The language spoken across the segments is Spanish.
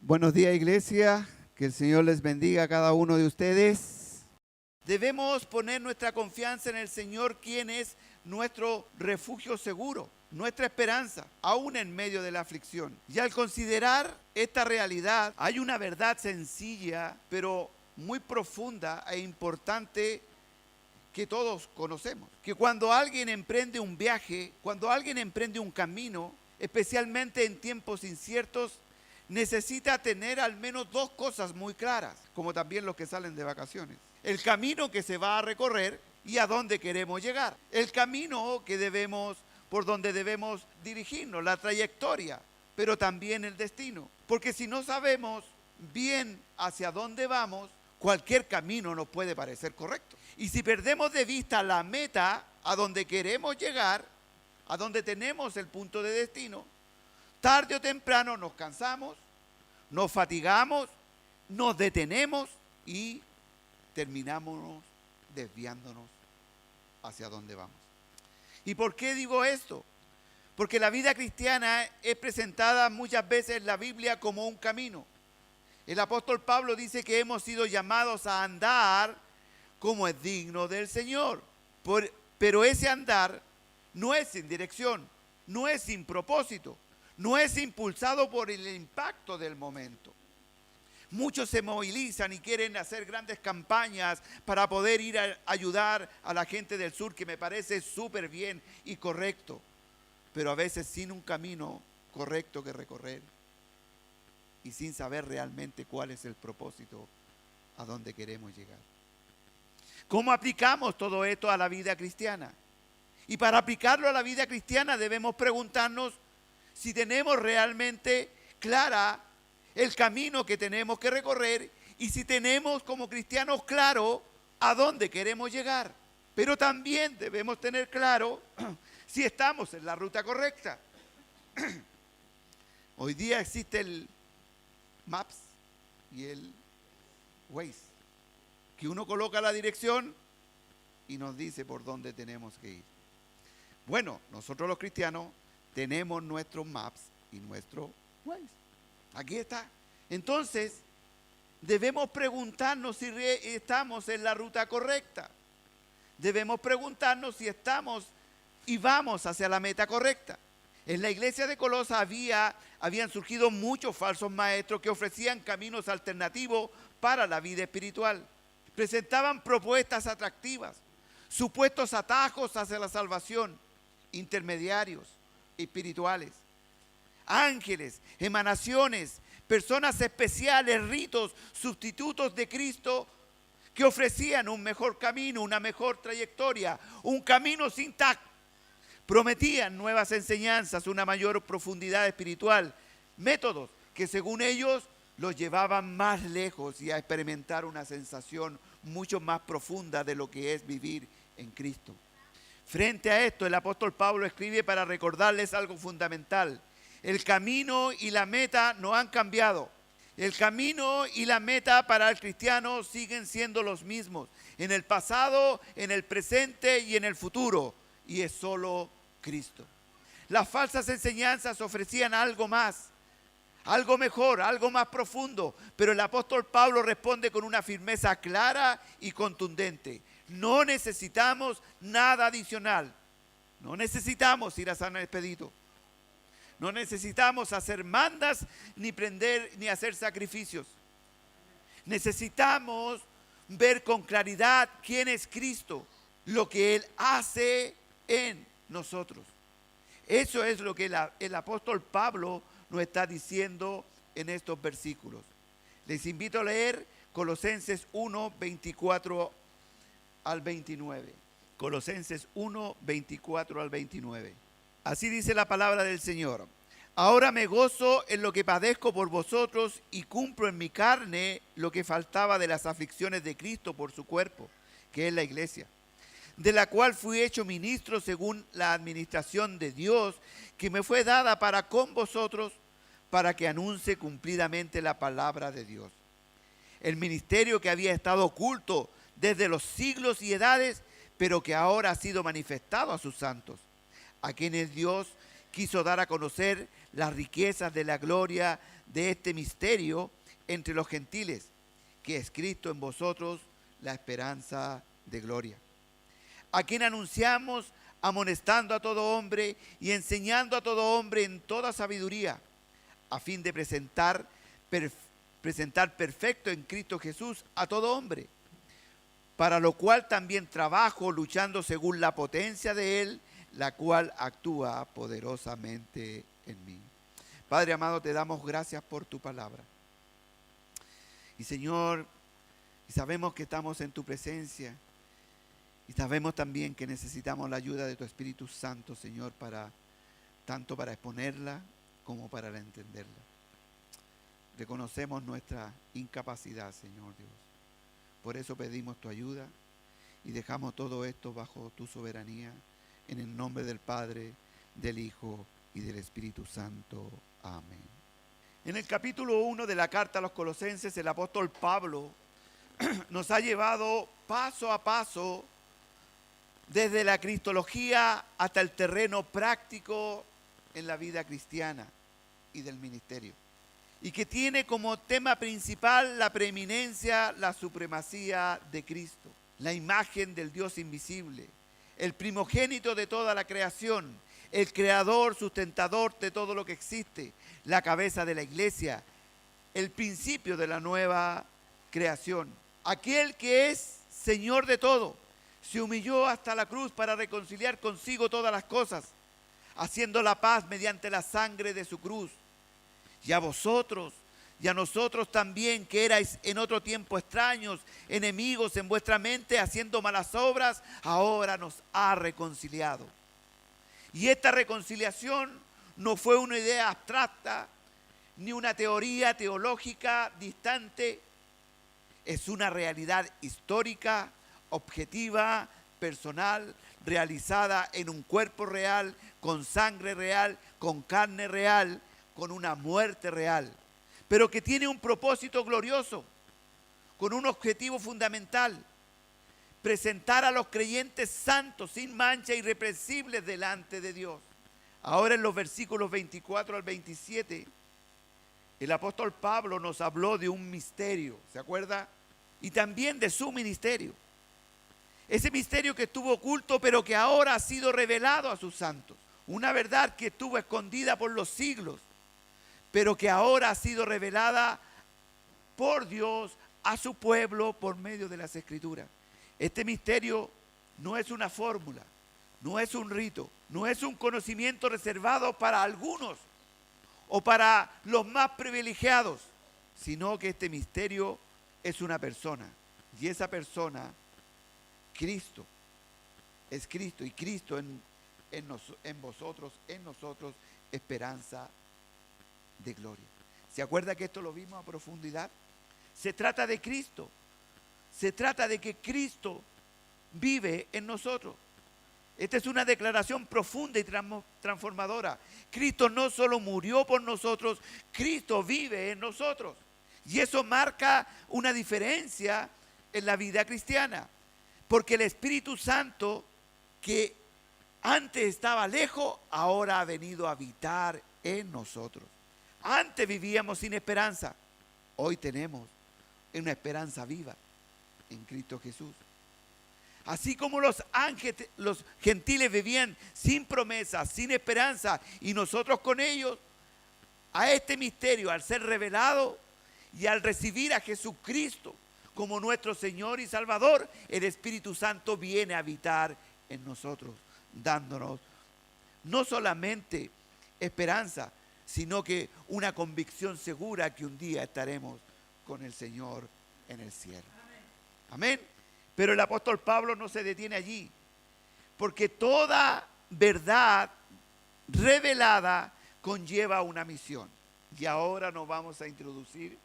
Buenos días, iglesia. Que el Señor les bendiga a cada uno de ustedes. Debemos poner nuestra confianza en el Señor, quien es nuestro refugio seguro, nuestra esperanza, aún en medio de la aflicción. Y al considerar esta realidad, hay una verdad sencilla, pero muy profunda e importante que todos conocemos. Que cuando alguien emprende un viaje, cuando alguien emprende un camino, especialmente en tiempos inciertos, necesita tener al menos dos cosas muy claras, como también los que salen de vacaciones. El camino que se va a recorrer y a dónde queremos llegar. El camino por donde debemos dirigirnos, la trayectoria, pero también el destino. Porque si no sabemos bien hacia dónde vamos, cualquier camino nos puede parecer correcto. Y si perdemos de vista la meta a donde queremos llegar, a donde tenemos el punto de destino, tarde o temprano nos cansamos, nos fatigamos, nos detenemos y terminamos desviándonos hacia donde vamos. ¿Y por qué digo esto? Porque la vida cristiana es presentada muchas veces en la Biblia como un camino. El apóstol Pablo dice que hemos sido llamados a andar como es digno del Señor. Pero ese andar no es sin dirección, no es sin propósito. No es impulsado por el impacto del momento. Muchos se movilizan y quieren hacer grandes campañas para poder ir a ayudar a la gente del sur, que me parece súper bien y correcto, pero a veces sin un camino correcto que recorrer y sin saber realmente cuál es el propósito a donde queremos llegar. ¿Cómo aplicamos todo esto a la vida cristiana? Y para aplicarlo a la vida cristiana debemos preguntarnos si tenemos realmente clara el camino que tenemos que recorrer y si tenemos como cristianos claro a dónde queremos llegar. Pero también debemos tener claro si estamos en la ruta correcta. Hoy día existe el Maps y el Waze, que uno coloca la dirección y nos dice por dónde tenemos que ir. Bueno, nosotros los cristianos tenemos nuestros maps y nuestro Waze. Aquí está. Entonces, debemos preguntarnos si estamos en la ruta correcta. Debemos preguntarnos si estamos y vamos hacia la meta correcta. En la iglesia de Colosas habían surgido muchos falsos maestros que ofrecían caminos alternativos para la vida espiritual. Presentaban propuestas atractivas, supuestos atajos hacia la salvación, intermediarios espirituales, ángeles, emanaciones, personas especiales, ritos, sustitutos de Cristo que ofrecían un mejor camino, una mejor trayectoria, un camino sin tac. Prometían nuevas enseñanzas, una mayor profundidad espiritual, métodos que según ellos los llevaban más lejos y a experimentar una sensación mucho más profunda de lo que es vivir en Cristo. Frente a esto, el apóstol Pablo escribe para recordarles algo fundamental. El camino y la meta no han cambiado. El camino y la meta para el cristiano siguen siendo los mismos. En el pasado, en el presente y en el futuro. Y es solo Cristo. Las falsas enseñanzas ofrecían algo más, algo mejor, algo más profundo. Pero el apóstol Pablo responde con una firmeza clara y contundente. No necesitamos nada adicional. No necesitamos ir a San Expedito. No necesitamos hacer mandas, ni prender, ni hacer sacrificios. Necesitamos ver con claridad quién es Cristo, lo que Él hace en nosotros. Eso es lo que el apóstol Pablo nos está diciendo en estos versículos. Les invito a leer Colosenses 1, 24 al 29. Colosenses 1, 24 al 29. Así dice la palabra del Señor. Ahora me gozo en lo que padezco por vosotros y cumplo en mi carne lo que faltaba de las aflicciones de Cristo por su cuerpo, que es la iglesia, de la cual fui hecho ministro según la administración de Dios, que me fue dada para con vosotros, para que anuncie cumplidamente la palabra de Dios. El ministerio que había estado oculto desde los siglos y edades, pero que ahora ha sido manifestado a sus santos, a quienes Dios quiso dar a conocer las riquezas de la gloria de este misterio entre los gentiles, que es Cristo en vosotros, la esperanza de gloria. A quien anunciamos, amonestando a todo hombre y enseñando a todo hombre en toda sabiduría, a fin de presentar perfecto en Cristo Jesús a todo hombre, para lo cual también trabajo luchando según la potencia de Él, la cual actúa poderosamente en mí. Padre amado, te damos gracias por tu palabra. Y Señor, sabemos que estamos en tu presencia y sabemos también que necesitamos la ayuda de tu Espíritu Santo, Señor, tanto para exponerla como para entenderla. Reconocemos nuestra incapacidad, Señor Dios. Por eso pedimos tu ayuda y dejamos todo esto bajo tu soberanía, en el nombre del Padre, del Hijo y del Espíritu Santo. Amén. En el capítulo 1 de la carta a los Colosenses, el apóstol Pablo nos ha llevado paso a paso desde la cristología hasta el terreno práctico en la vida cristiana y del ministerio, y que tiene como tema principal la preeminencia, la supremacía de Cristo, la imagen del Dios invisible, el primogénito de toda la creación, el creador, sustentador de todo lo que existe, la cabeza de la iglesia, el principio de la nueva creación, aquel que es Señor de todo, se humilló hasta la cruz para reconciliar consigo todas las cosas, haciendo la paz mediante la sangre de su cruz. Y a vosotros y a nosotros también, que erais en otro tiempo extraños, enemigos en vuestra mente, haciendo malas obras, ahora nos ha reconciliado. Y esta reconciliación no fue una idea abstracta, ni una teoría teológica distante. Es una realidad histórica, objetiva, personal, realizada en un cuerpo real, con sangre real, con carne real, con una muerte real, pero que tiene un propósito glorioso, con un objetivo fundamental: presentar a los creyentes santos, sin mancha, irreprensibles delante de Dios. Ahora en los versículos 24 al 27, el apóstol Pablo nos habló de un misterio, ¿se acuerda? Y también de su ministerio. Ese misterio que estuvo oculto, pero que ahora ha sido revelado a sus santos. Una verdad que estuvo escondida por los siglos, pero que ahora ha sido revelada por Dios a su pueblo por medio de las Escrituras. Este misterio no es una fórmula, no es un rito, no es un conocimiento reservado para algunos o para los más privilegiados, sino que este misterio es una persona, y esa persona, Cristo, es Cristo, y Cristo en vosotros, en nosotros, esperanza de gloria. ¿Se acuerda que esto lo vimos a profundidad? Se trata de Cristo. Se trata de que Cristo vive en nosotros. Esta es una declaración profunda y transformadora. Cristo no solo murió por nosotros, Cristo vive en nosotros. Y eso marca una diferencia en la vida cristiana. Porque el Espíritu Santo, que antes estaba lejos, ahora ha venido a habitar en nosotros. Antes vivíamos sin esperanza, hoy tenemos una esperanza viva en Cristo Jesús. Así como los gentiles vivían sin promesa, sin esperanza, y nosotros con ellos, a este misterio, al ser revelado y al recibir a Jesucristo como nuestro Señor y Salvador, el Espíritu Santo viene a habitar en nosotros, dándonos no solamente esperanza, sino que una convicción segura que un día estaremos con el Señor en el cielo. Amén. Pero el apóstol Pablo no se detiene allí, porque toda verdad revelada conlleva una misión. Y ahora nos vamos a introducir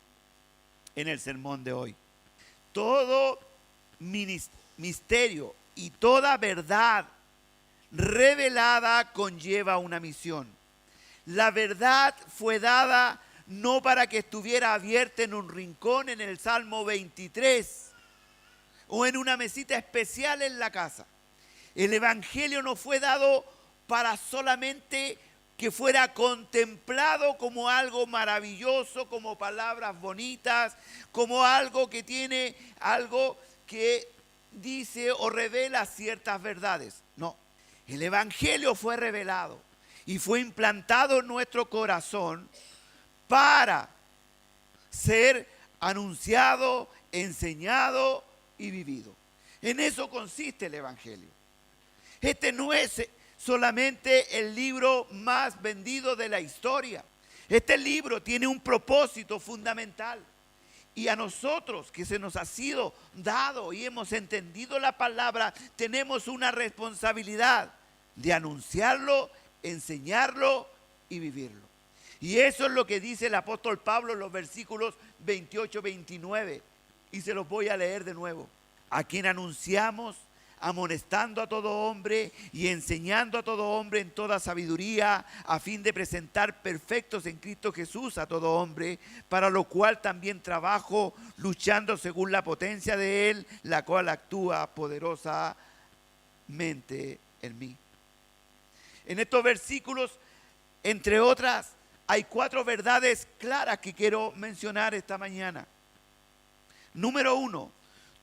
en el sermón de hoy. Todo misterio y toda verdad revelada conlleva una misión. La verdad fue dada no para que estuviera abierta en un rincón en el Salmo 23 o en una mesita especial en la casa. El Evangelio no fue dado para solamente que fuera contemplado como algo maravilloso, como palabras bonitas, como algo que tiene algo que dice o revela ciertas verdades. No, el Evangelio fue revelado y fue implantado en nuestro corazón para ser anunciado, enseñado y vivido. En eso consiste el Evangelio. Este no es solamente el libro más vendido de la historia. Este libro tiene un propósito fundamental. Y a nosotros que se nos ha sido dado y hemos entendido la palabra, tenemos una responsabilidad de anunciarlo, enseñarlo y vivirlo. Y eso es lo que dice el apóstol Pablo en los versículos 28-29. Y se los voy a leer de nuevo. A quien anunciamos, amonestando a todo hombre y enseñando a todo hombre en toda sabiduría, a fin de presentar perfectos en Cristo Jesús a todo hombre, para lo cual también trabajo, luchando según la potencia de Él, la cual actúa poderosamente en mí. En estos versículos, entre otras, hay 4 verdades claras que quiero mencionar esta mañana. Número 1,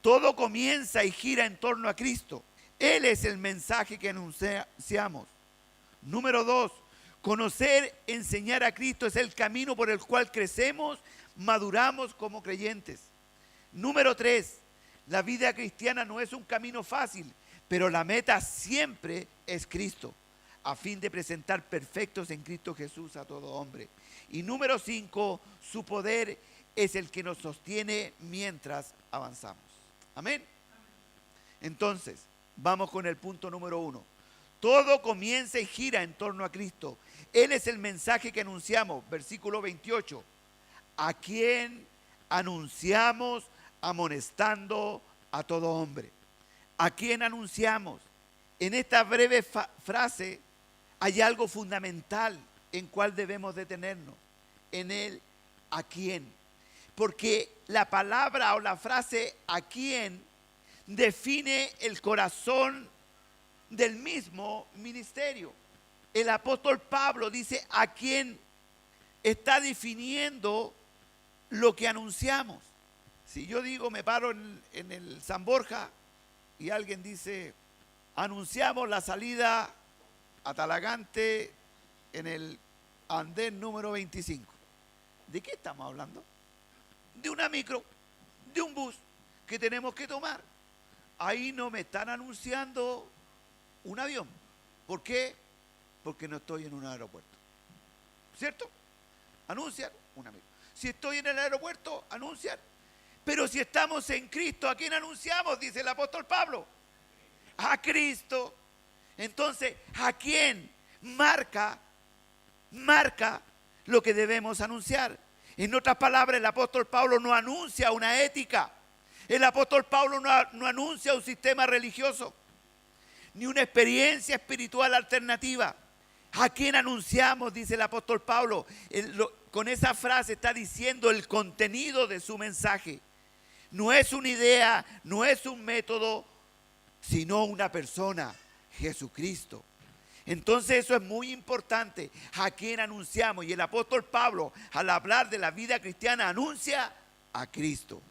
todo comienza y gira en torno a Cristo. Él es el mensaje que anunciamos. Número 2, conocer, enseñar a Cristo es el camino por el cual crecemos, maduramos como creyentes. Número 3, la vida cristiana no es un camino fácil, pero la meta siempre es Cristo, a fin de presentar perfectos en Cristo Jesús a todo hombre. Y número 5, su poder es el que nos sostiene mientras avanzamos. Amén. Entonces, vamos con el punto número 1. Todo comienza y gira en torno a Cristo. Él es el mensaje que anunciamos. Versículo 28. A quien anunciamos amonestando a todo hombre. ¿A quién anunciamos? En esta breve frase hay algo fundamental en cual debemos detenernos. En el a quién. Porque la palabra o la frase a quién define el corazón del mismo ministerio. El apóstol Pablo dice a quién está definiendo lo que anunciamos. Si yo digo, me paro en el San Borja y alguien dice, anunciamos la salida a Talagante en el andén número 25. ¿De qué estamos hablando? De una micro, de un bus que tenemos que tomar. Ahí no me están anunciando un avión. ¿Por qué? Porque no estoy en un aeropuerto. ¿Cierto? Anuncian una micro. Si estoy en el aeropuerto, anuncian. Pero si estamos en Cristo, ¿a quién anunciamos? Dice el apóstol Pablo. A Cristo. Entonces, ¿a quién marca lo que debemos anunciar? En otras palabras, el apóstol Pablo no anuncia una ética. El apóstol Pablo no anuncia un sistema religioso, ni una experiencia espiritual alternativa. ¿A quién anunciamos? Dice el apóstol Pablo. Con esa frase está diciendo el contenido de su mensaje. No es una idea, no es un método, sino una persona, Jesucristo. Entonces eso es muy importante. ¿A quién anunciamos? Y el apóstol Pablo, al hablar de la vida cristiana, anuncia a Cristo.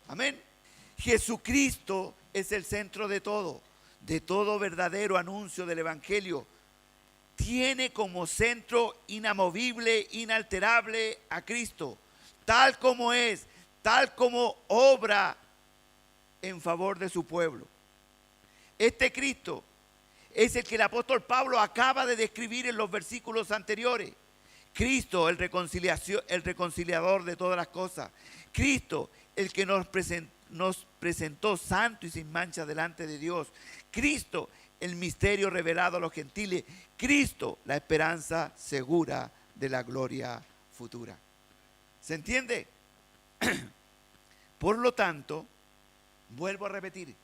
Amén. Jesucristo es el centro de todo verdadero anuncio del Evangelio. Tiene como centro inamovible, inalterable a Cristo, tal como es, tal como obra en favor de su pueblo. Este Cristo es el que el apóstol Pablo acaba de describir en los versículos anteriores. Cristo, el reconciliador de todas las cosas. Cristo, el que nos presentó santo y sin mancha delante de Dios. Cristo, el misterio revelado a los gentiles. Cristo, la esperanza segura de la gloria futura. ¿Se entiende? Por lo tanto, vuelvo a repetir,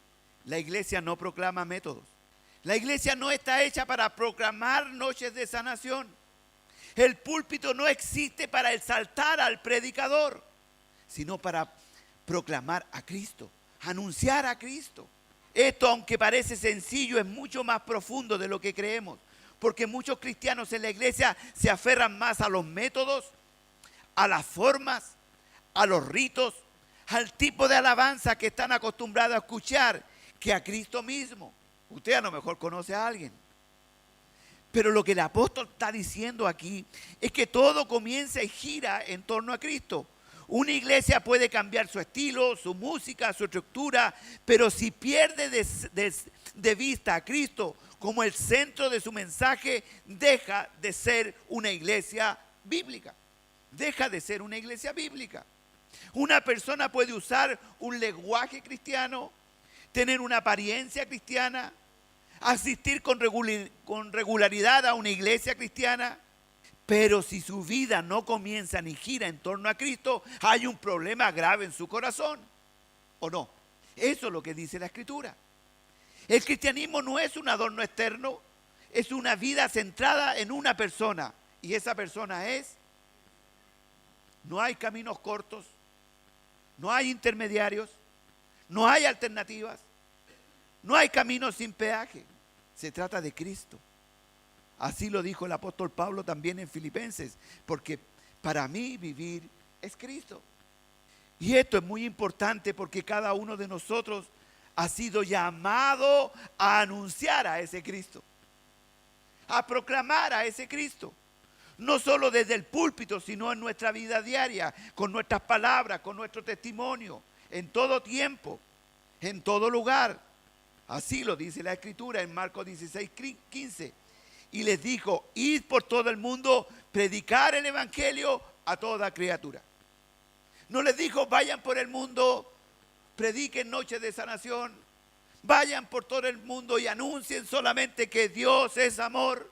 la iglesia no proclama métodos. La iglesia no está hecha para proclamar noches de sanación. El púlpito no existe para exaltar al predicador, sino para proclamar a Cristo, anunciar a Cristo. Esto, aunque parece sencillo, es mucho más profundo de lo que creemos, Porque muchos cristianos en la iglesia se aferran más a los métodos, a las formas, a los ritos, al tipo de alabanza que están acostumbrados a escuchar, que a Cristo mismo. Usted a lo mejor conoce a alguien. Pero lo que el apóstol está diciendo aquí es que todo comienza y gira en torno a Cristo. Una iglesia puede cambiar su estilo, su música, su estructura, pero si pierde de vista a Cristo como el centro de su mensaje, deja de ser una iglesia bíblica. Deja de ser una iglesia bíblica. Una persona puede usar un lenguaje cristiano, tener una apariencia cristiana, asistir con regularidad a una iglesia cristiana, pero si su vida no comienza ni gira en torno a Cristo, hay un problema grave en su corazón, ¿o no? Eso es lo que dice la Escritura. El cristianismo no es un adorno externo, es una vida centrada en una persona, y esa persona es, no hay caminos cortos, no hay intermediarios, no hay alternativas, no hay caminos sin peaje. Se trata de Cristo. Así lo dijo el apóstol Pablo también en Filipenses, porque para mí vivir es Cristo. Y esto es muy importante porque cada uno de nosotros ha sido llamado a anunciar a ese Cristo, a proclamar a ese Cristo. No solo desde el púlpito, sino en nuestra vida diaria, con nuestras palabras, con nuestro testimonio, en todo tiempo, en todo lugar. Así lo dice la Escritura en Marcos 16:15. Y les dijo, id por todo el mundo, predicar el evangelio a toda criatura. No les dijo, vayan por el mundo, prediquen noches de sanación, vayan por todo el mundo y anuncien solamente que Dios es amor.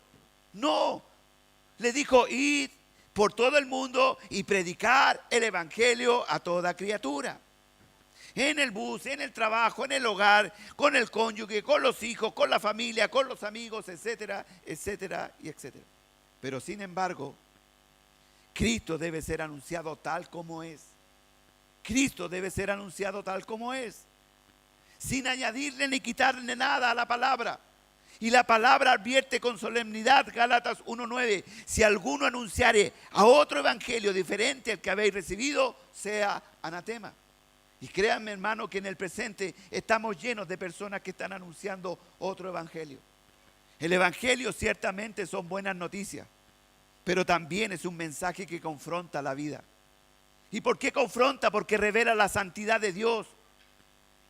No, le dijo, id por todo el mundo y predicar el evangelio a toda criatura. En el bus, en el trabajo, en el hogar, con el cónyuge, con los hijos, con la familia, con los amigos, etcétera, etcétera y etcétera. Pero sin embargo, Cristo debe ser anunciado tal como es. Cristo debe ser anunciado tal como es, sin añadirle ni quitarle nada a la palabra. Y la palabra advierte con solemnidad, Gálatas 1:9, si alguno anunciare a otro evangelio diferente al que habéis recibido, sea anatema. Y créanme, hermano, que en el presente estamos llenos de personas que están anunciando otro evangelio. El evangelio ciertamente son buenas noticias, pero también es un mensaje que confronta la vida. ¿Y por qué confronta? Porque revela la santidad de Dios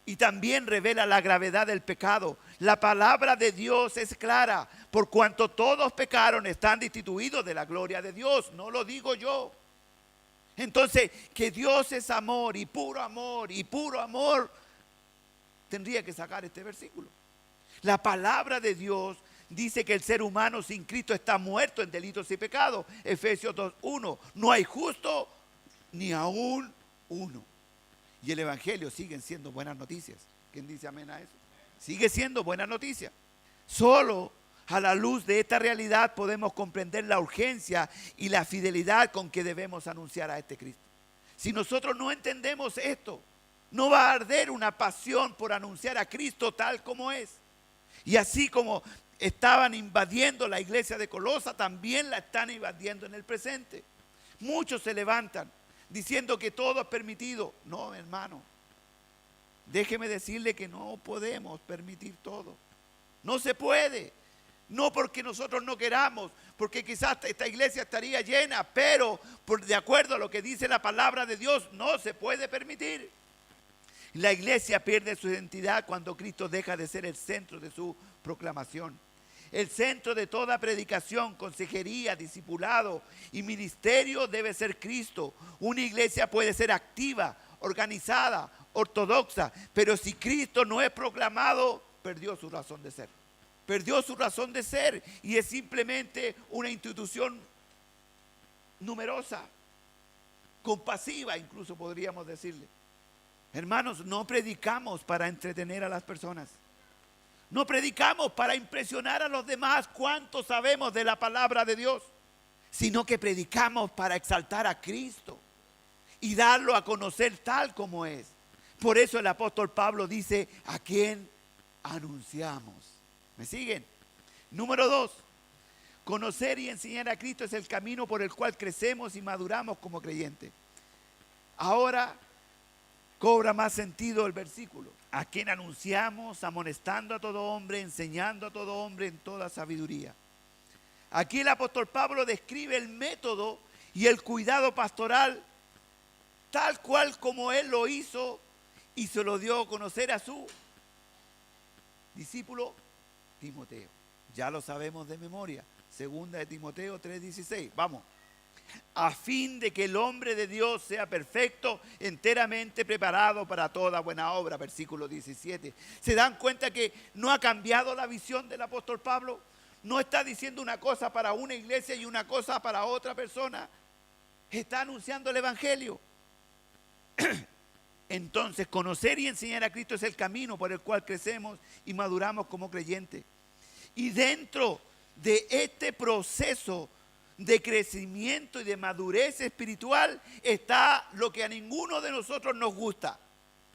y también revela la gravedad del pecado. La palabra de Dios es clara, por cuanto todos pecaron, están destituidos de la gloria de Dios. No lo digo yo. Entonces, que Dios es amor y puro amor, tendría que sacar este versículo. La palabra de Dios dice que el ser humano sin Cristo está muerto en delitos y pecados. Efesios 2:1. No hay justo ni aún uno. Y el evangelio siguen siendo buenas noticias. ¿Quién dice amén a eso? Sigue siendo buena noticia. Solo a la luz de esta realidad podemos comprender la urgencia y la fidelidad con que debemos anunciar a este Cristo. Si nosotros no entendemos esto, no va a arder una pasión por anunciar a Cristo tal como es. Y así como estaban invadiendo la iglesia de Colosa, también la están invadiendo en el presente. Muchos se levantan diciendo que todo es permitido. No, hermano, déjeme decirle que no podemos permitir todo. No se puede. No porque nosotros no queramos, porque quizás esta iglesia estaría llena, pero de acuerdo a lo que dice la palabra de Dios, no se puede permitir. La iglesia pierde su identidad cuando Cristo deja de ser el centro de su proclamación. El centro de toda predicación, consejería, discipulado y ministerio debe ser Cristo. Una iglesia puede ser activa, organizada, ortodoxa, pero si Cristo no es proclamado, perdió su razón de ser. Perdió su razón de ser y es simplemente una institución numerosa, compasiva incluso podríamos decirle. Hermanos, no predicamos para entretener a las personas. No predicamos para impresionar a los demás cuánto sabemos de la palabra de Dios, sino que predicamos para exaltar a Cristo y darlo a conocer tal como es. Por eso el apóstol Pablo dice, ¿a quién anunciamos? ¿Me siguen? Número 2, Conocer y enseñar a Cristo es el camino por el cual crecemos y maduramos como creyentes. Ahora cobra más sentido el versículo. A quien anunciamos, amonestando a todo hombre, enseñando a todo hombre en toda sabiduría. Aquí el apóstol Pablo describe el método y el cuidado pastoral tal cual como él lo hizo y se lo dio a conocer a su discípulo Timoteo. Ya lo sabemos de memoria. Segunda de Timoteo 3:16. Vamos. A fin de que el hombre de Dios sea perfecto, enteramente preparado para toda buena obra. Versículo 17. ¿Se dan cuenta que no ha cambiado la visión del apóstol Pablo? No está diciendo una cosa para una iglesia y una cosa para otra persona. Está anunciando el evangelio. Entonces, conocer y enseñar a Cristo es el camino por el cual crecemos y maduramos como creyentes. Y dentro de este proceso de crecimiento y de madurez espiritual está lo que a ninguno de nosotros nos gusta.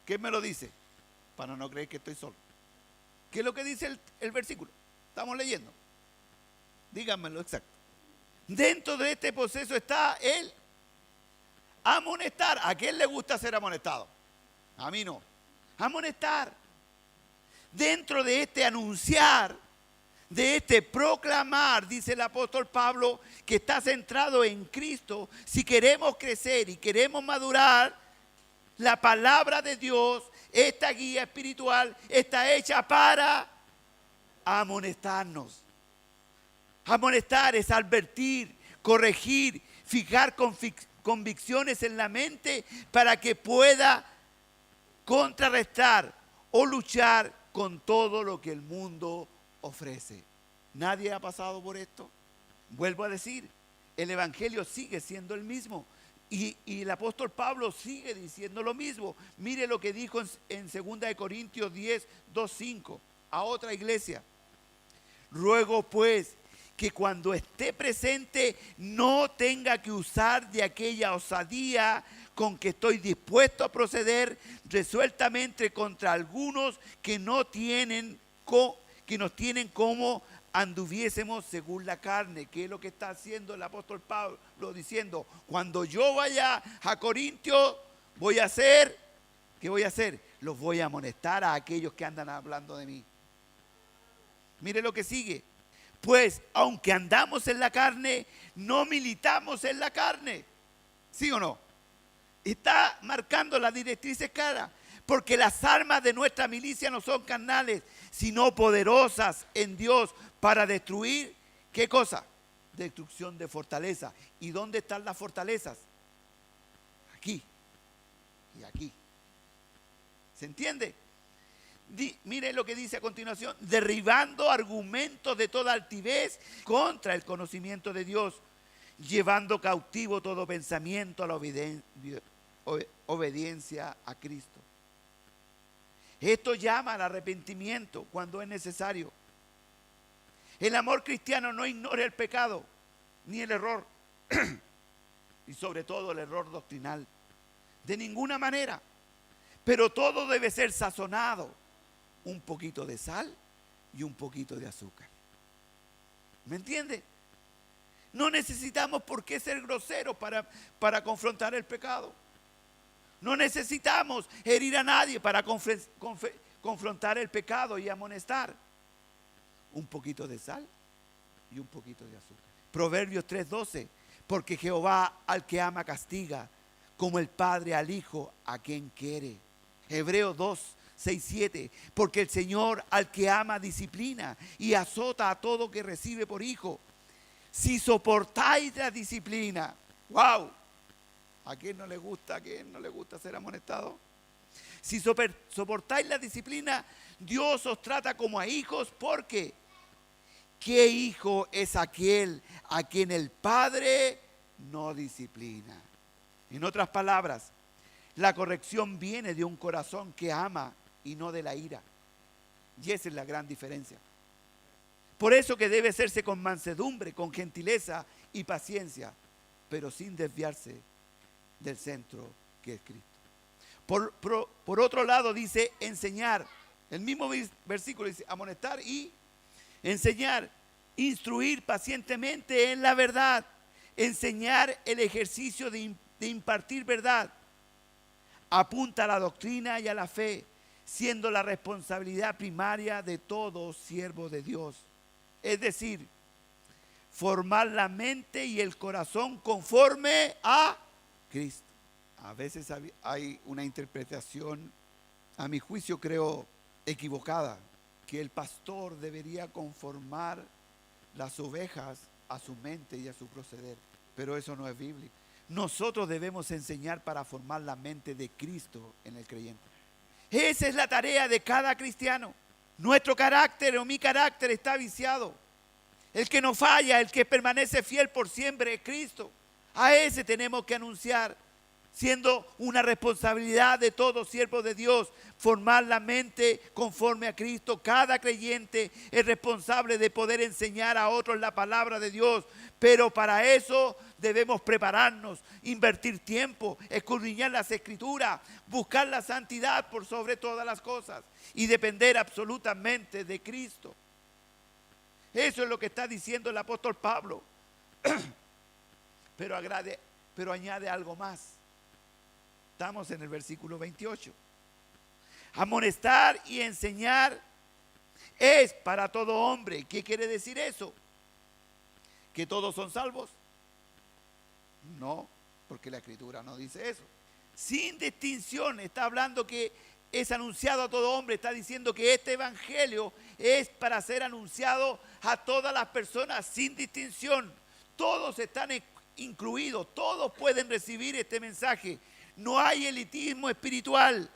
¿Quién me lo dice? Para no creer que estoy solo. ¿Qué es lo que dice el versículo? Estamos leyendo. Díganmelo exacto. Dentro de este proceso está el amonestar. ¿A quién le gusta ser amonestado? A mí no. Amonestar. Dentro de este anunciar, de este proclamar, dice el apóstol Pablo, que está centrado en Cristo. Si queremos crecer y queremos madurar, la palabra de Dios, esta guía espiritual, está hecha para amonestarnos. Amonestar es advertir, corregir, fijar convicciones en la mente para que pueda contrarrestar o luchar con todo lo que el mundo ofrece. ¿Nadie ha pasado por esto? Vuelvo a decir, el evangelio sigue siendo el mismo y el apóstol Pablo sigue diciendo lo mismo. Mire lo que dijo en 2 Corintios 10, 2, 5 a otra iglesia. Ruego pues que cuando esté presente no tenga que usar de aquella osadía con que estoy dispuesto a proceder resueltamente contra algunos que nos tienen como anduviésemos según la carne. ¿Qué es lo que está haciendo el apóstol Pablo? Diciendo, cuando yo vaya a Corintios, ¿qué voy a hacer? Los voy a amonestar a aquellos que andan hablando de mí. Mire lo que sigue. Pues, aunque andamos en la carne, no militamos en la carne. ¿Sí o no? Está marcando las directrices claras. Porque las armas de nuestra milicia no son carnales, sino poderosas en Dios para destruir, ¿qué cosa? Destrucción de fortaleza. ¿Y dónde están las fortalezas? Aquí y aquí. ¿Se entiende? Mire lo que dice a continuación: derribando argumentos de toda altivez contra el conocimiento de Dios, llevando cautivo todo pensamiento a la obediencia a Cristo. Esto llama al arrepentimiento cuando es necesario. El amor cristiano no ignora el pecado ni el error y sobre todo el error doctrinal, de ninguna manera. Pero todo debe ser sazonado, un poquito de sal y un poquito de azúcar. ¿Me entiende? No necesitamos por qué ser groseros para confrontar el pecado. No necesitamos herir a nadie para confrontar el pecado y amonestar. Un poquito de sal y un poquito de azúcar. Proverbios 3:12. Porque Jehová al que ama castiga, como el padre al hijo a quien quiere. Hebreos 2:6-7. Porque el Señor al que ama disciplina y azota a todo que recibe por hijo. Si soportáis la disciplina, wow. ¿A quién no le gusta ser amonestado? Si soportáis la disciplina, Dios os trata como a hijos, porque ¿qué hijo es aquel a quien el Padre no disciplina? En otras palabras, la corrección viene de un corazón que ama y no de la ira. Y esa es la gran diferencia. Por eso que debe hacerse con mansedumbre, con gentileza y paciencia, pero sin desviarse del centro que es Cristo. Por otro lado dice enseñar. El mismo versículo dice amonestar y enseñar. instruir pacientemente en la verdad, enseñar el ejercicio de impartir verdad. Apunta a la doctrina y a la fe, siendo la responsabilidad primaria de todo siervo de Dios. Es decir, formar la mente y el corazón conforme a Cristo. A veces hay una interpretación, a mi juicio creo equivocada, que el pastor debería conformar las ovejas a su mente y a su proceder, pero eso no es bíblico. Nosotros debemos enseñar para formar la mente de Cristo en el creyente. Esa es la tarea de cada cristiano. Nuestro carácter o mi carácter está viciado. El que no falla, el que permanece fiel por siempre es Cristo. A ese tenemos que anunciar, siendo una responsabilidad de todo siervo de Dios, formar la mente conforme a Cristo. Cada creyente es responsable de poder enseñar a otros la palabra de Dios, pero para eso debemos prepararnos, invertir tiempo, escudriñar las Escrituras, buscar la santidad por sobre todas las cosas y depender absolutamente de Cristo. Eso es lo que está diciendo el apóstol Pablo. Pero añade algo más. Estamos en el versículo 28. Amonestar y enseñar es para todo hombre. ¿Qué quiere decir eso? ¿Que todos son salvos? No, porque la Escritura no dice eso. Sin distinción, está hablando que es anunciado a todo hombre. Está diciendo que este evangelio es para ser anunciado a todas las personas sin distinción. Todos están incluidos, todos pueden recibir este mensaje. No hay elitismo espiritual.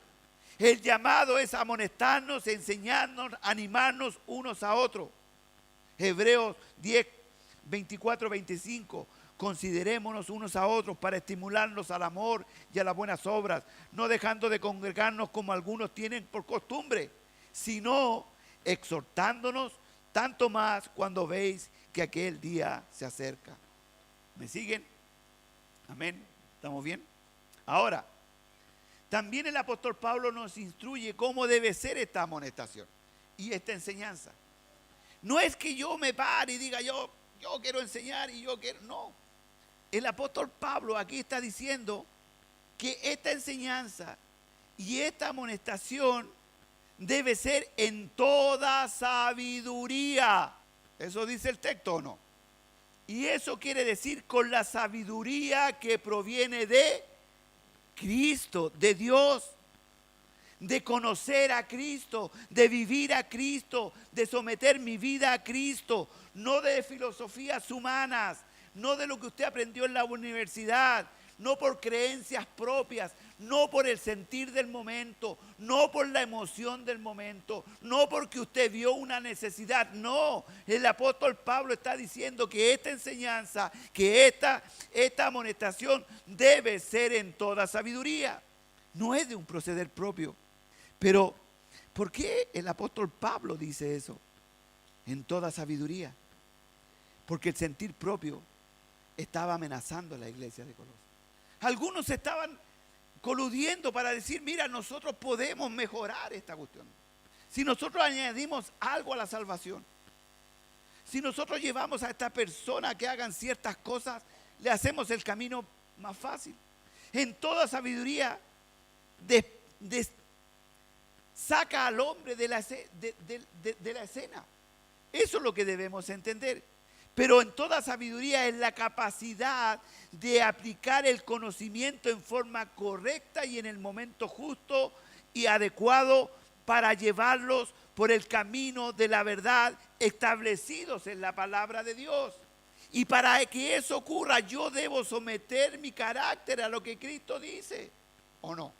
El llamado es amonestarnos, enseñarnos, animarnos unos a otros. Hebreos 10, 24, 25. Considerémonos unos a otros para estimularnos al amor y a las buenas obras, no dejando de congregarnos como algunos tienen por costumbre, sino exhortándonos tanto más cuando veis que aquel día se acerca. ¿Me siguen? Amén. ¿Estamos bien? Ahora, también el apóstol Pablo nos instruye cómo debe ser esta amonestación y esta enseñanza. No es que yo me pare y diga yo quiero enseñar y yo quiero, no. El apóstol Pablo aquí está diciendo que esta enseñanza y esta amonestación debe ser en toda sabiduría. ¿Eso dice el texto o no? Y eso quiere decir con la sabiduría que proviene de Cristo, de Dios, de conocer a Cristo, de vivir a Cristo, de someter mi vida a Cristo, no de filosofías humanas, no de lo que usted aprendió en la universidad, no por creencias propias, no por el sentir del momento, no por la emoción del momento, no porque usted vio una necesidad. No, el apóstol Pablo está diciendo que esta enseñanza, que esta amonestación debe ser en toda sabiduría. No es de un proceder propio. Pero, ¿por qué el apóstol Pablo dice eso? En toda sabiduría. Porque el sentir propio estaba amenazando a la iglesia de Colosas. Algunos estaban coludiendo para decir, mira, nosotros podemos mejorar esta cuestión. Si nosotros añadimos algo a la salvación, si nosotros llevamos a esta persona a que hagan ciertas cosas, le hacemos el camino más fácil. En toda sabiduría, saca al hombre de la escena. Eso es lo que debemos entender. Pero en toda sabiduría es la capacidad de aplicar el conocimiento en forma correcta y en el momento justo y adecuado para llevarlos por el camino de la verdad establecidos en la palabra de Dios. Y para que eso ocurra, yo debo someter mi carácter a lo que Cristo dice, ¿o no?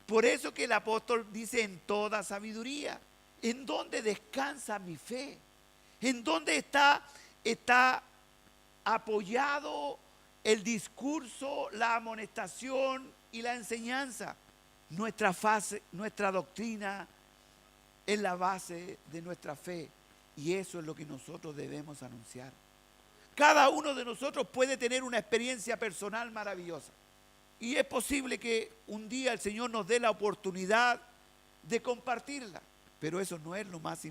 Por eso que el apóstol dice en toda sabiduría. ¿En dónde descansa mi fe? ¿En dónde está apoyado el discurso, la amonestación y la enseñanza? Nuestra doctrina es la base de nuestra fe y eso es lo que nosotros debemos anunciar. Cada uno de nosotros puede tener una experiencia personal maravillosa y es posible que un día el Señor nos dé la oportunidad de compartirla, pero eso no es lo más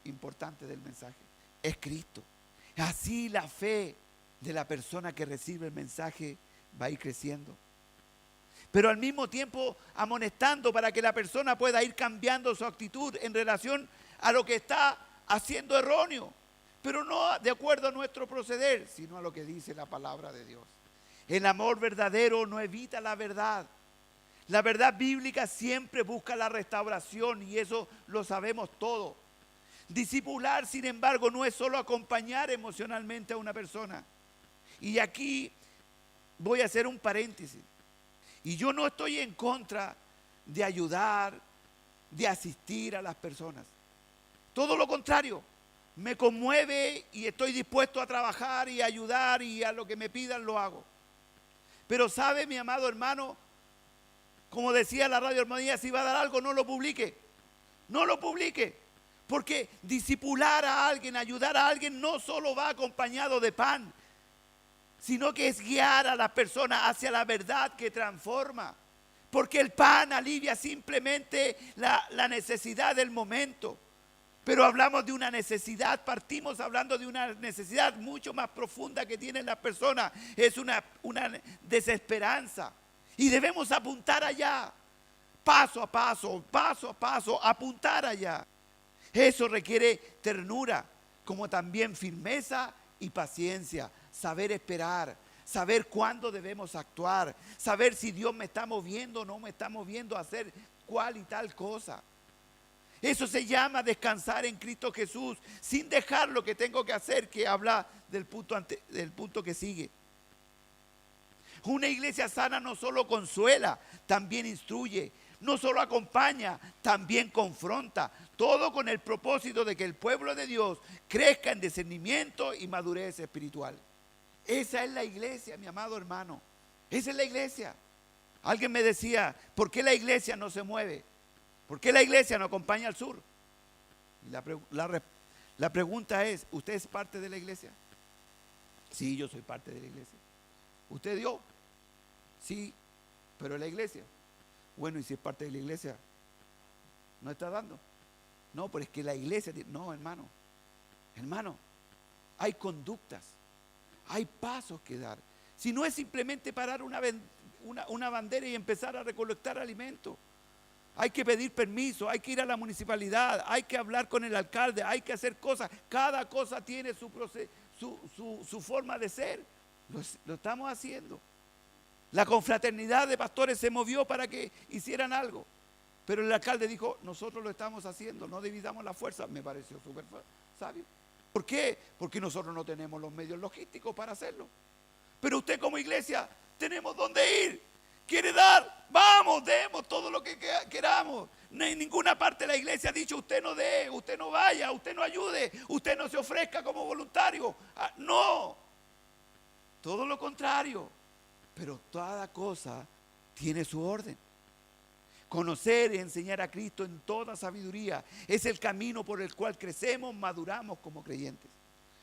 importante del mensaje. es Cristo. Así la fe de la persona que recibe el mensaje va a ir creciendo. Pero al mismo tiempo amonestando para que la persona pueda ir cambiando su actitud en relación a lo que está haciendo erróneo. Pero no de acuerdo a nuestro proceder, sino a lo que dice la palabra de Dios. El amor verdadero no evita la verdad. La verdad bíblica siempre busca la restauración y eso lo sabemos todos. Discipular, sin embargo, no es solo acompañar emocionalmente a una persona. Y aquí voy a hacer un paréntesis. Y yo no estoy en contra de ayudar, de asistir a las personas. Todo lo contrario, me conmueve y estoy dispuesto a trabajar y a ayudar y a lo que me pidan lo hago. Pero sabe, mi amado hermano, como decía la Radio Armonía, si va a dar algo, no lo publique. No lo publique. Porque discipular a alguien, ayudar a alguien, no solo va acompañado de pan, sino que es guiar a las personas hacia la verdad que transforma. Porque el pan alivia simplemente la necesidad del momento. Pero hablamos de una necesidad, partimos hablando de una necesidad mucho más profunda que tienen las personas. Es una desesperanza. Y debemos apuntar allá, paso a paso, apuntar allá. Eso requiere ternura, como también firmeza y paciencia, saber esperar, saber cuándo debemos actuar, saber si Dios me está moviendo o no me está moviendo a hacer cual y tal cosa. Eso se llama descansar en Cristo Jesús, sin dejar lo que tengo que hacer, que habla del punto que sigue. Una iglesia sana no solo consuela, también instruye. No solo acompaña, también confronta. Todo con el propósito de que el pueblo de Dios crezca en discernimiento y madurez espiritual. Esa es la iglesia, mi amado hermano. Esa es la iglesia. Alguien me decía, ¿por qué la iglesia no se mueve? ¿Por qué la iglesia no acompaña al sur? Y la pregunta es, ¿usted es parte de la iglesia? Sí, yo soy parte de la iglesia. ¿Usted dio? Sí, pero la iglesia. Bueno, y si es parte de la iglesia, ¿no está dando? No, pero es que la iglesia, no, hermano, hay conductas, hay pasos que dar. Si no es simplemente parar una bandera y empezar a recolectar alimentos, hay que pedir permiso, hay que ir a la municipalidad, hay que hablar con el alcalde, hay que hacer cosas. Cada cosa tiene su forma de ser. Lo estamos haciendo. La confraternidad de pastores se movió para que hicieran algo. Pero el alcalde dijo, nosotros lo estamos haciendo, no dividamos la fuerza. Me pareció súper sabio. ¿Por qué? Porque nosotros no tenemos los medios logísticos para hacerlo. Pero usted como iglesia, tenemos dónde ir. ¿Quiere dar? Vamos, demos todo lo que queramos. En ninguna parte de la iglesia ha dicho, usted no dé, usted no vaya, usted no ayude, usted no se ofrezca como voluntario. No, todo lo contrario. Pero toda cosa tiene su orden. Conocer y enseñar a Cristo en toda sabiduría es el camino por el cual crecemos, maduramos como creyentes.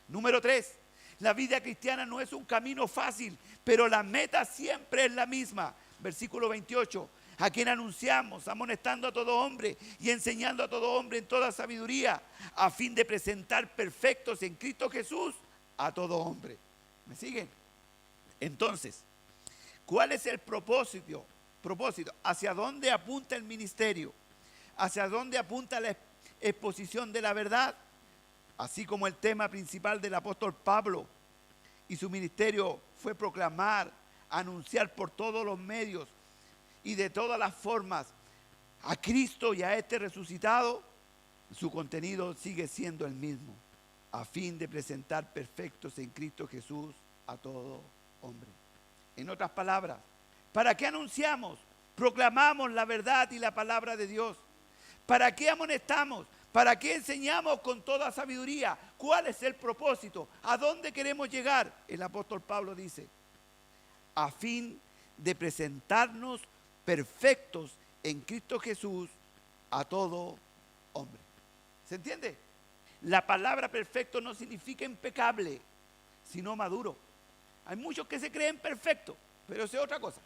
Número 3, la vida cristiana no es un camino fácil, pero la meta siempre es la misma. Versículo 28, a quien anunciamos, amonestando a todo hombre y enseñando a todo hombre en toda sabiduría, a fin de presentar perfectos en Cristo Jesús a todo hombre. ¿Me siguen? Entonces, ¿cuál es el propósito? ¿Hacia dónde apunta el ministerio? ¿Hacia dónde apunta la exposición de la verdad? Así como el tema principal del apóstol Pablo y su ministerio fue proclamar, anunciar por todos los medios y de todas las formas a Cristo y a este resucitado, su contenido sigue siendo el mismo, a fin de presentar perfectos en Cristo Jesús a todo hombre. En otras palabras, ¿para qué anunciamos? Proclamamos la verdad y la palabra de Dios. ¿Para qué amonestamos? ¿Para qué enseñamos con toda sabiduría? ¿Cuál es el propósito? ¿A dónde queremos llegar? El apóstol Pablo dice, a fin de presentarnos perfectos en Cristo Jesús a todo hombre. ¿Se entiende? La palabra perfecto no significa impecable, sino maduro. Hay muchos que se creen perfectos, pero eso es otra cosa.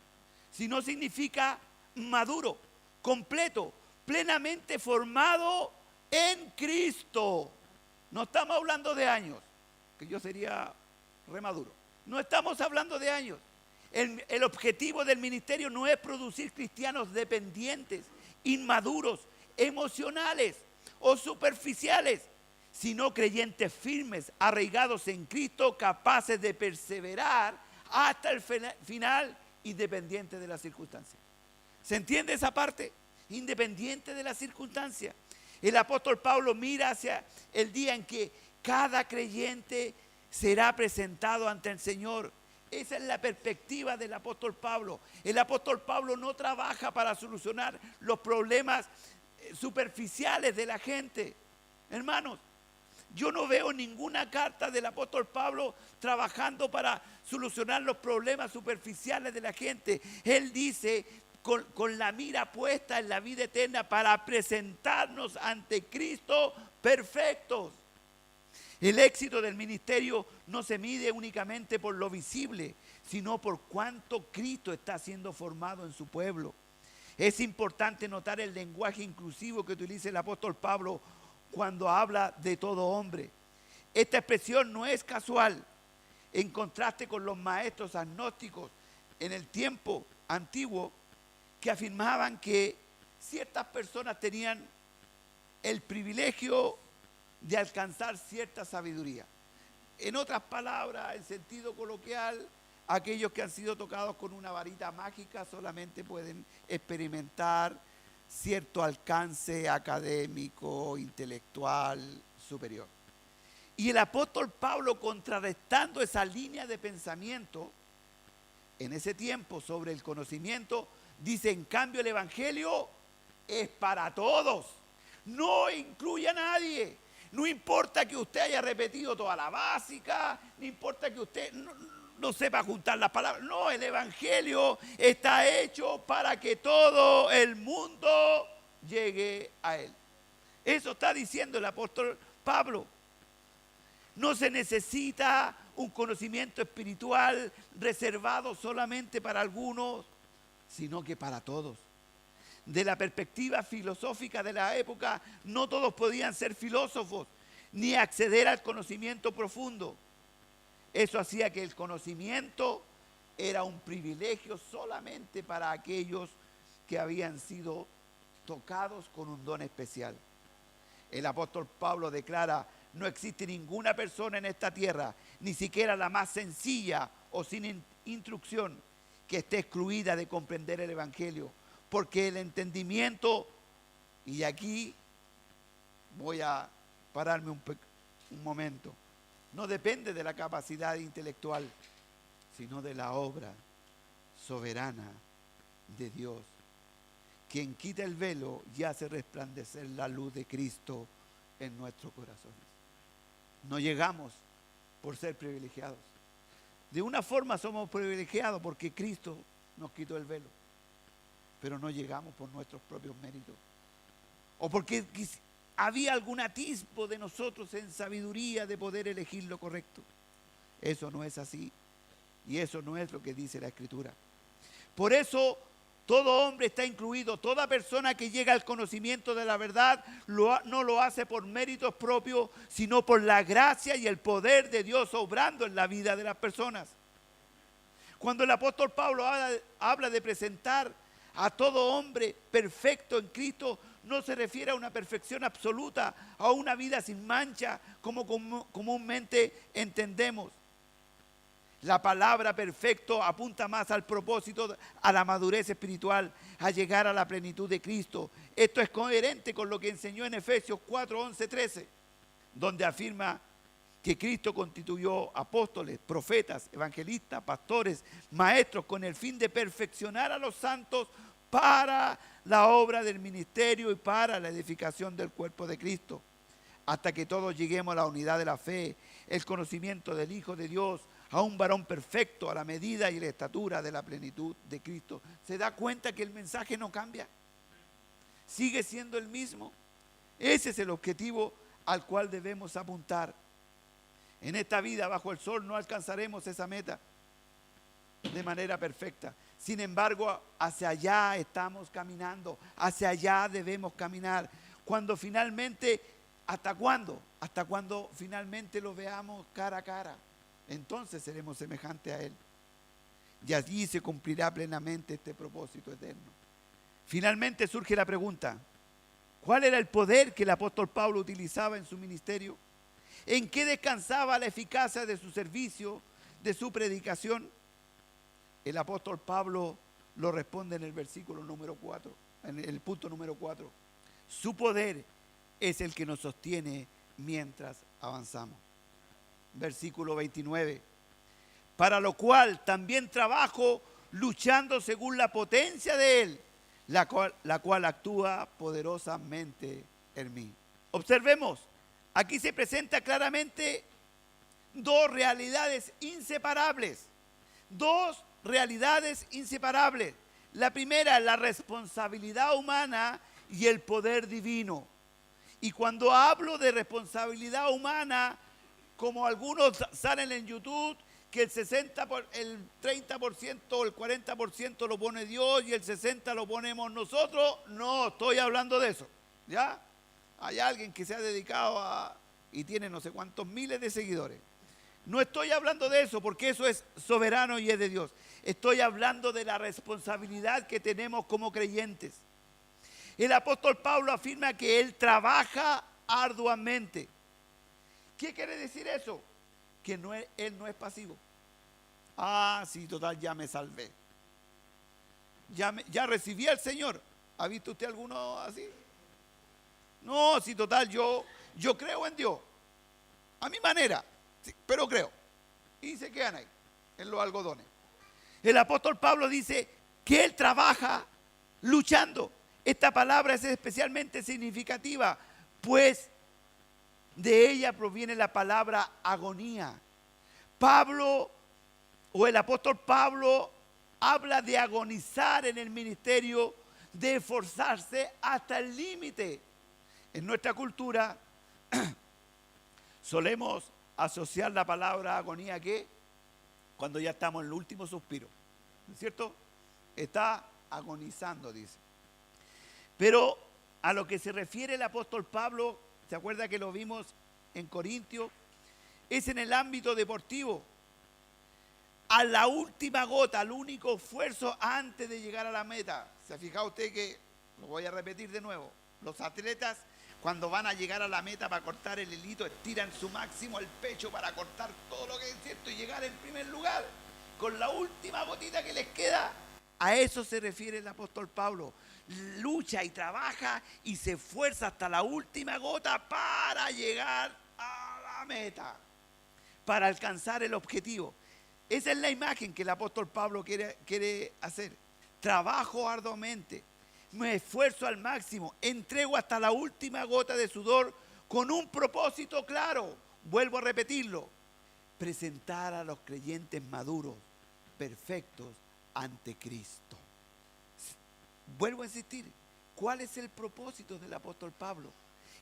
Sino significa maduro, completo, plenamente formado en Cristo. No estamos hablando de años, que yo sería remaduro. No estamos hablando de años. El objetivo del ministerio no es producir cristianos dependientes, inmaduros, emocionales o superficiales, sino creyentes firmes, arraigados en Cristo, capaces de perseverar hasta el final, independiente de las circunstancias. ¿Se entiende esa parte? Independiente de las circunstancias. El apóstol Pablo mira hacia el día en que cada creyente será presentado ante el Señor. Esa es la perspectiva del apóstol Pablo. El apóstol Pablo no trabaja para solucionar los problemas superficiales de la gente. Hermanos, yo no veo ninguna carta del apóstol Pablo trabajando para solucionar los problemas superficiales de la gente. Él dice, con la mira puesta en la vida eterna, para presentarnos ante Cristo perfectos. El éxito del ministerio no se mide únicamente por lo visible, sino por cuánto Cristo está siendo formado en su pueblo. Es importante notar el lenguaje inclusivo que utiliza el apóstol Pablo cuando habla de todo hombre. Esta expresión no es casual, en contraste con los maestros agnósticos en el tiempo antiguo, que afirmaban que ciertas personas tenían el privilegio de alcanzar cierta sabiduría. En otras palabras, en sentido coloquial, aquellos que han sido tocados con una varita mágica solamente pueden experimentar cierto alcance académico, intelectual, superior. Y el apóstol Pablo, contrarrestando esa línea de pensamiento en ese tiempo sobre el conocimiento, dice: en cambio el evangelio es para todos, no incluye a nadie. No importa que usted haya repetido toda la básica, no importa que usted no sepa juntar las palabras. No, el evangelio está hecho para que todo el mundo llegue a él. Eso está diciendo el apóstol Pablo. No se necesita un conocimiento espiritual reservado solamente para algunos, sino que para todos. De la perspectiva filosófica de la época, no todos podían ser filósofos ni acceder al conocimiento profundo. Eso hacía que el conocimiento era un privilegio solamente para aquellos que habían sido tocados con un don especial. El apóstol Pablo declara: no existe ninguna persona en esta tierra, ni siquiera la más sencilla o sin instrucción, que esté excluida de comprender el evangelio. Porque el entendimiento, y aquí voy a pararme un momento, no depende de la capacidad intelectual, sino de la obra soberana de Dios, quien quita el velo y hace resplandecer la luz de Cristo en nuestros corazones. No llegamos por ser privilegiados. De una forma somos privilegiados porque Cristo nos quitó el velo, pero no llegamos por nuestros propios méritos, o porque había algún atisbo de nosotros en sabiduría de poder elegir lo correcto. Eso no es así, y eso no es lo que dice la Escritura. Por eso todo hombre está incluido. Toda persona que llega al conocimiento de la verdad no lo hace por méritos propios, sino por la gracia y el poder de Dios obrando en la vida de las personas. Cuando el apóstol Pablo habla de presentar a todo hombre perfecto en Cristo, no se refiere a una perfección absoluta, a una vida sin mancha, como comúnmente entendemos. La palabra perfecto apunta más al propósito, a la madurez espiritual, a llegar a la plenitud de Cristo. Esto es coherente con lo que enseñó en Efesios 4, 11, 13, donde afirma que Cristo constituyó apóstoles, profetas, evangelistas, pastores, maestros, con el fin de perfeccionar a los santos para la obra del ministerio y para la edificación del cuerpo de Cristo, hasta que todos lleguemos a la unidad de la fe, el conocimiento del Hijo de Dios, a un varón perfecto, a la medida y la estatura de la plenitud de Cristo. ¿Se da cuenta que el mensaje no cambia? Sigue siendo el mismo. Ese es el objetivo al cual debemos apuntar. En esta vida bajo el sol no alcanzaremos esa meta de manera perfecta. Sin embargo, hacia allá estamos caminando, hacia allá debemos caminar. Cuando finalmente, ¿hasta cuándo? hasta cuando finalmente lo veamos cara a cara. Entonces seremos semejantes a Él. Y allí se cumplirá plenamente este propósito eterno. Finalmente surge la pregunta: ¿cuál era el poder que el apóstol Pablo utilizaba en su ministerio? ¿En qué descansaba la eficacia de su servicio, de su predicación? El apóstol Pablo lo responde en el versículo número 4, en el punto número 4. Su poder es el que nos sostiene mientras avanzamos. Versículo 29. Para lo cual también trabajo luchando según la potencia de Él, la cual actúa poderosamente en mí. Observemos, aquí se presenta claramente dos realidades inseparables. Dos realidades inseparables. La primera es la responsabilidad humana y el poder divino. Y cuando hablo de responsabilidad humana, como algunos salen en YouTube, que el 30% o el 40% lo pone Dios y el 60% lo ponemos nosotros, no estoy hablando de eso, ¿ya? Hay alguien que se ha dedicado y tiene no sé cuántos miles de seguidores. No estoy hablando de eso porque eso es soberano y es de Dios. Estoy hablando de la responsabilidad que tenemos como creyentes. El apóstol Pablo afirma que él trabaja arduamente. ¿Qué quiere decir eso? Que él no es pasivo. Sí, total, ya me salvé. Ya recibí al Señor. ¿Ha visto usted alguno así? No, sí, total, yo creo en Dios. A mi manera, sí, pero creo. Y se quedan ahí, en los algodones. El apóstol Pablo dice que él trabaja luchando. Esta palabra es especialmente significativa, pues de ella proviene la palabra agonía. El apóstol Pablo habla de agonizar en el ministerio, de esforzarse hasta el límite. En nuestra cultura solemos asociar la palabra agonía a ¿qué? Cuando ya estamos en el último suspiro, ¿no es cierto? Está agonizando, dice. Pero a lo que se refiere el apóstol Pablo, ¿se acuerda que lo vimos en Corintios? Es en el ámbito deportivo. A la última gota, al único esfuerzo antes de llegar a la meta. ¿Se ha fijado usted que, lo voy a repetir de nuevo, los atletas cuando van a llegar a la meta para cortar el hilito, estiran su máximo el pecho para cortar todo lo que es cierto y llegar en primer lugar, con la última gotita que les queda? A eso se refiere el apóstol Pablo. Lucha y trabaja y se esfuerza hasta la última gota para llegar a la meta, para alcanzar el objetivo. Esa es la imagen que el apóstol Pablo quiere hacer. Trabajo arduamente, me esfuerzo al máximo, entrego hasta la última gota de sudor con un propósito claro. Vuelvo a repetirlo: presentar a los creyentes maduros, perfectos ante Cristo. Vuelvo a insistir, ¿cuál es el propósito del apóstol Pablo?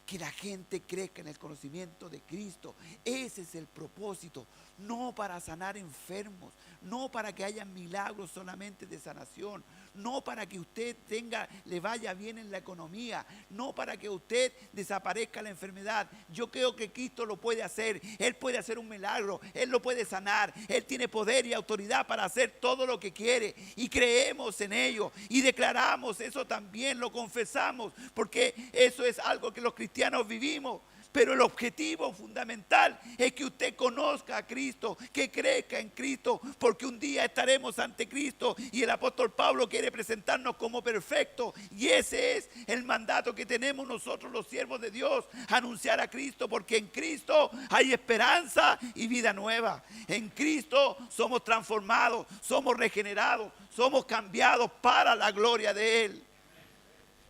Que la gente crezca en el conocimiento de Cristo. Ese es el propósito. No para sanar enfermos, no para que haya milagros solamente de sanación, no para que usted le vaya bien en la economía, no para que usted desaparezca la enfermedad. Yo creo que Cristo lo puede hacer. Él puede hacer un milagro, Él lo puede sanar. Él tiene poder y autoridad para hacer todo lo que quiere y creemos en ello y declaramos eso también, lo confesamos, porque eso es algo que los cristianos vivimos. Pero el objetivo fundamental es que usted conozca a Cristo, que crezca en Cristo, porque un día estaremos ante Cristo y el apóstol Pablo quiere presentarnos como perfectos. Y ese es el mandato que tenemos nosotros los siervos de Dios, anunciar a Cristo, porque en Cristo hay esperanza y vida nueva. En Cristo somos transformados, somos regenerados, somos cambiados para la gloria de Él.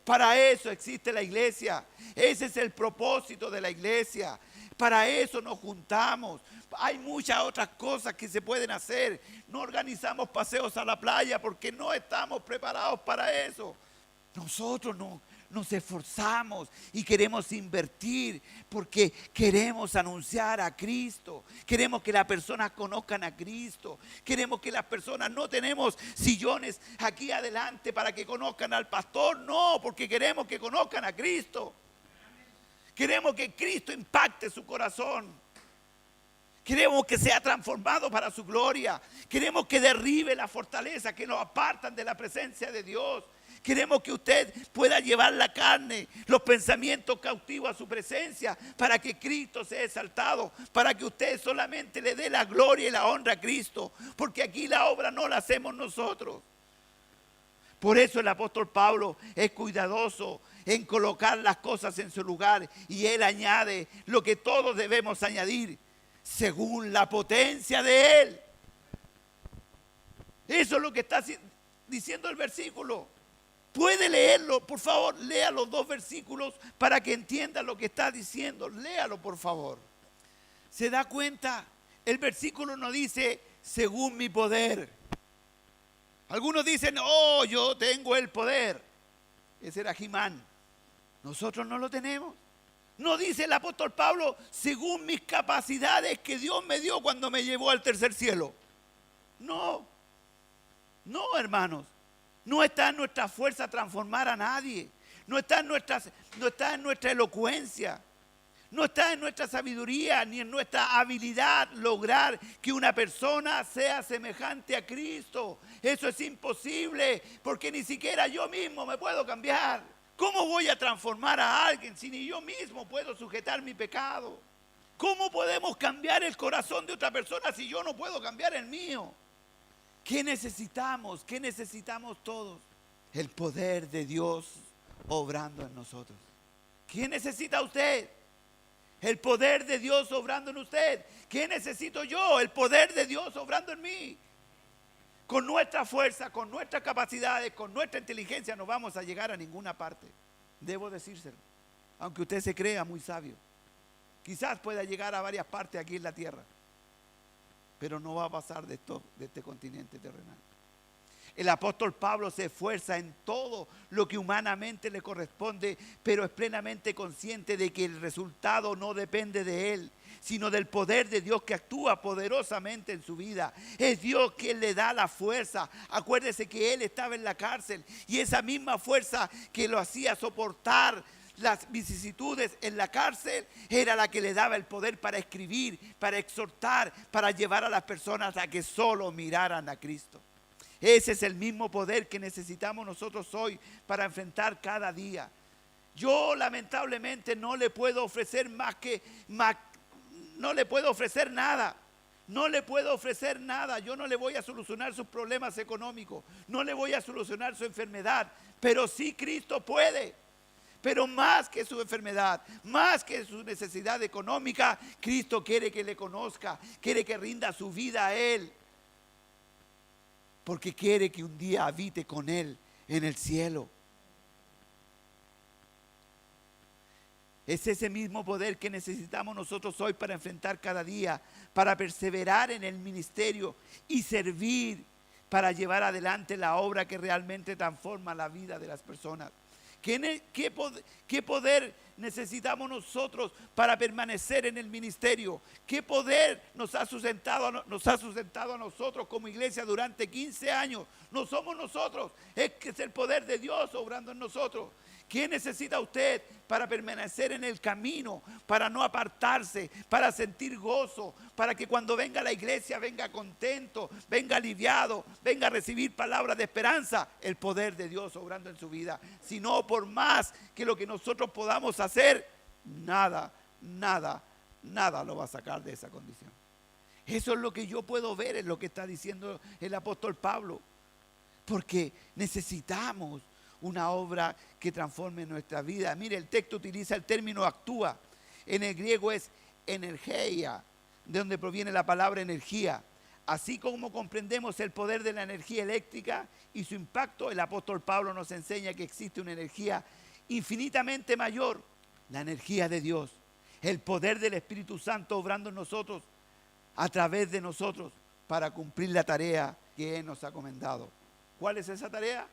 Para eso existe la iglesia. Ese es el propósito de la iglesia. Para eso nos juntamos. Hay muchas otras cosas que se pueden hacer. No organizamos paseos a la playa porque no estamos preparados para eso. Nosotros nos esforzamos y queremos invertir porque queremos anunciar a Cristo. Queremos que las personas conozcan a Cristo. Queremos que las personas, no tenemos sillones aquí adelante para que conozcan al pastor. No, porque queremos que conozcan a Cristo. Queremos que Cristo impacte su corazón. Queremos que sea transformado para su gloria. Queremos que derribe la fortaleza que nos apartan de la presencia de Dios. Queremos que usted pueda llevar la carne, los pensamientos cautivos a su presencia, para que Cristo sea exaltado, para que usted solamente le dé la gloria y la honra a Cristo, porque aquí la obra no la hacemos nosotros. Por eso el apóstol Pablo es cuidadoso en colocar las cosas en su lugar, y él añade lo que todos debemos añadir, según la potencia de él. Eso es lo que está diciendo el versículo. Puede leerlo, por favor, lea los 2 versículos para que entienda lo que está diciendo. Léalo, por favor. ¿Se da cuenta? El versículo no dice según mi poder. Algunos dicen, oh, yo tengo el poder. Ese era Jimán. Nosotros no lo tenemos. No dice el apóstol Pablo según mis capacidades que Dios me dio cuando me llevó al tercer cielo. No, no, hermanos. No está en nuestra fuerza transformar a nadie. No está en nuestra elocuencia. No está en nuestra sabiduría ni en nuestra habilidad lograr que una persona sea semejante a Cristo. Eso es imposible, porque ni siquiera yo mismo me puedo cambiar. ¿Cómo voy a transformar a alguien si ni yo mismo puedo sujetar mi pecado? ¿Cómo podemos cambiar el corazón de otra persona si yo no puedo cambiar el mío? ¿Qué necesitamos? ¿Qué necesitamos todos? El poder de Dios obrando en nosotros. ¿Qué necesita usted? El poder de Dios obrando en usted. ¿Qué necesito yo? El poder de Dios obrando en mí. Con nuestra fuerza, con nuestras capacidades, con nuestra inteligencia no vamos a llegar a ninguna parte. Debo decírselo. Aunque usted se crea muy sabio. Quizás pueda llegar a varias partes aquí en la tierra, pero no va a pasar de este continente terrenal. El apóstol Pablo se esfuerza en todo lo que humanamente le corresponde, pero es plenamente consciente de que el resultado no depende de él, sino del poder de Dios que actúa poderosamente en su vida. Es Dios quien le da la fuerza. Acuérdese que él estaba en la cárcel y esa misma fuerza que lo hacía soportar las vicisitudes en la cárcel era la que le daba el poder para escribir, para exhortar, para llevar a las personas a que solo miraran a Cristo. Ese es el mismo poder que necesitamos nosotros hoy para enfrentar cada día. Yo lamentablemente no le puedo ofrecer no le puedo ofrecer nada. No le puedo ofrecer nada. Yo no le voy a solucionar sus problemas económicos. No le voy a solucionar su enfermedad. Pero sí Cristo puede. Pero más que su enfermedad, más que su necesidad económica, Cristo quiere que le conozca, quiere que rinda su vida a Él. Porque quiere que un día habite con Él en el cielo. Es ese mismo poder que necesitamos nosotros hoy para enfrentar cada día, para perseverar en el ministerio y servir para llevar adelante la obra que realmente transforma la vida de las personas. ¿Qué poder necesitamos nosotros para permanecer en el ministerio? ¿Qué poder nos ha sustentado a nosotros como iglesia durante 15 años? No somos nosotros, es que es el poder de Dios obrando en nosotros. ¿Qué necesita usted para permanecer en el camino, para no apartarse, para sentir gozo, para que cuando venga a la iglesia venga contento, venga aliviado, venga a recibir palabras de esperanza? El poder de Dios obrando en su vida. Si no, por más que lo que nosotros podamos hacer, nada lo va a sacar de esa condición. Eso es lo que yo puedo ver en lo que está diciendo el apóstol Pablo, porque necesitamos una obra que transforme nuestra vida. Mire, el texto utiliza el término actúa. En el griego es energía, de donde proviene la palabra energía. Así como comprendemos el poder de la energía eléctrica y su impacto, el apóstol Pablo nos enseña que existe una energía infinitamente mayor, la energía de Dios, el poder del Espíritu Santo obrando en nosotros, a través de nosotros, para cumplir la tarea que Él nos ha encomendado. ¿Cuál es esa tarea?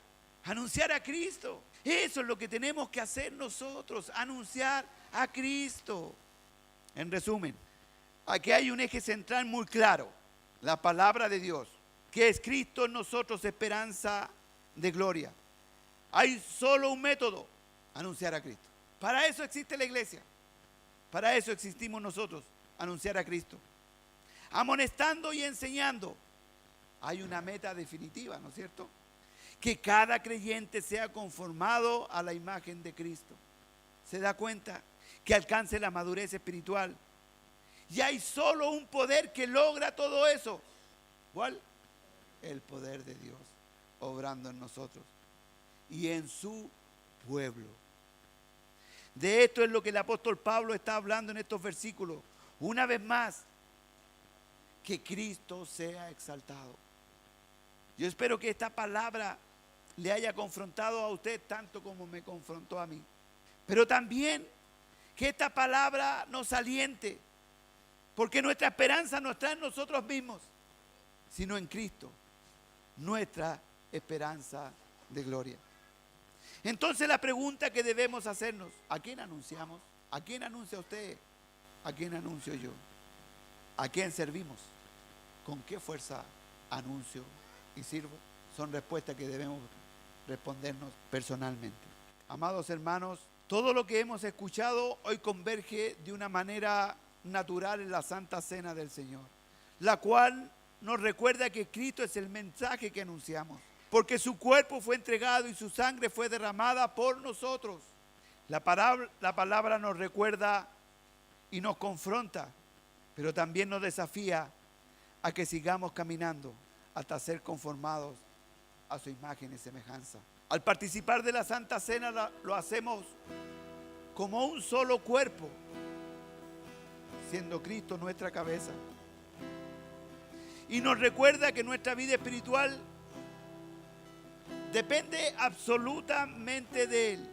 Anunciar a Cristo. Eso es lo que tenemos que hacer nosotros, anunciar a Cristo. En resumen, aquí hay un eje central muy claro, la palabra de Dios, que es Cristo en nosotros, esperanza de gloria. Hay solo un método, anunciar a Cristo. Para eso existe la iglesia, Para eso existimos nosotros, anunciar a Cristo. Amonestando y enseñando. Hay una meta definitiva, ¿no es cierto? Que cada creyente sea conformado a la imagen de Cristo. ¿Se da cuenta? Que alcance la madurez espiritual. Y hay solo un poder que logra todo eso. ¿Cuál? El poder de Dios obrando en nosotros y en su pueblo. De esto es lo que el apóstol Pablo está hablando en estos versículos. Una vez más, que Cristo sea exaltado. Yo espero que esta palabra le haya confrontado a usted tanto como me confrontó a mí. Pero también que esta palabra nos aliente, porque nuestra esperanza no está en nosotros mismos, sino en Cristo, nuestra esperanza de gloria. Entonces la pregunta que debemos hacernos: ¿a quién anunciamos? ¿A quién anuncia usted? ¿A quién anuncio yo? ¿A quién servimos? ¿Con qué fuerza anuncio y sirvo? Son respuestas que debemos respondernos personalmente. Amados hermanos, todo lo que hemos escuchado hoy converge de una manera natural en la Santa Cena del Señor, la cual nos recuerda que Cristo es el mensaje que anunciamos, porque su cuerpo fue entregado y su sangre fue derramada por nosotros. La palabra nos recuerda y nos confronta, pero también nos desafía a que sigamos caminando hasta ser conformados a su imagen y semejanza. Al participar de la Santa Cena lo hacemos como un solo cuerpo, siendo Cristo nuestra cabeza. Y nos recuerda que nuestra vida espiritual depende absolutamente de Él.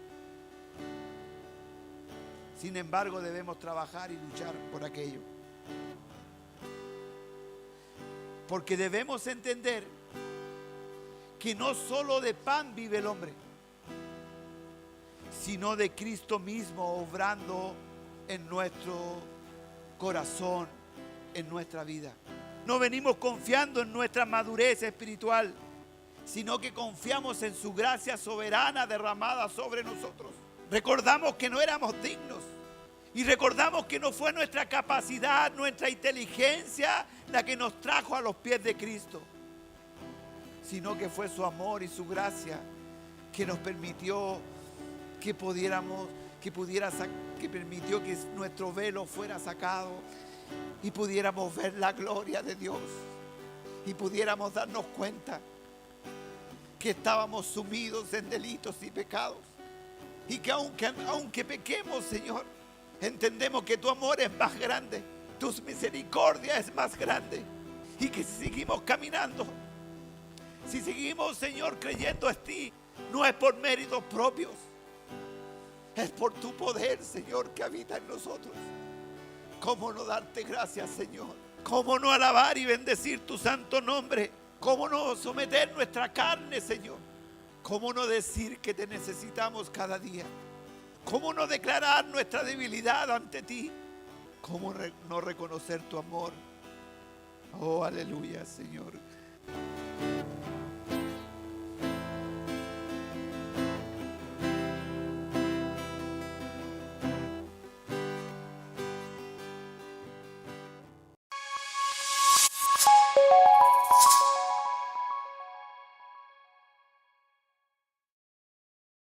Sin embargo, debemos trabajar y luchar por aquello. Porque debemos entender que no solo de pan vive el hombre, sino de Cristo mismo obrando en nuestro corazón, en nuestra vida. No venimos confiando en nuestra madurez espiritual, sino que confiamos en su gracia soberana derramada sobre nosotros. Recordamos que no éramos dignos y recordamos que no fue nuestra capacidad, nuestra inteligencia la que nos trajo a los pies de Cristo, sino que fue su amor y su gracia que nos permitió que permitió que nuestro velo fuera sacado y pudiéramos ver la gloria de Dios y pudiéramos darnos cuenta que estábamos sumidos en delitos y pecados, y que aunque pequemos, Señor, entendemos que tu amor es más grande, tu misericordia es más grande, y que si seguimos caminando, si seguimos, Señor, creyendo en ti, no es por méritos propios, es por tu poder, Señor, que habita en nosotros. ¿Cómo no darte gracias, Señor? ¿Cómo no alabar y bendecir tu santo nombre? ¿Cómo no someter nuestra carne, Señor? ¿Cómo no decir que te necesitamos cada día? ¿Cómo no declarar nuestra debilidad ante ti? ¿Cómo no reconocer tu amor? Oh, aleluya, Señor.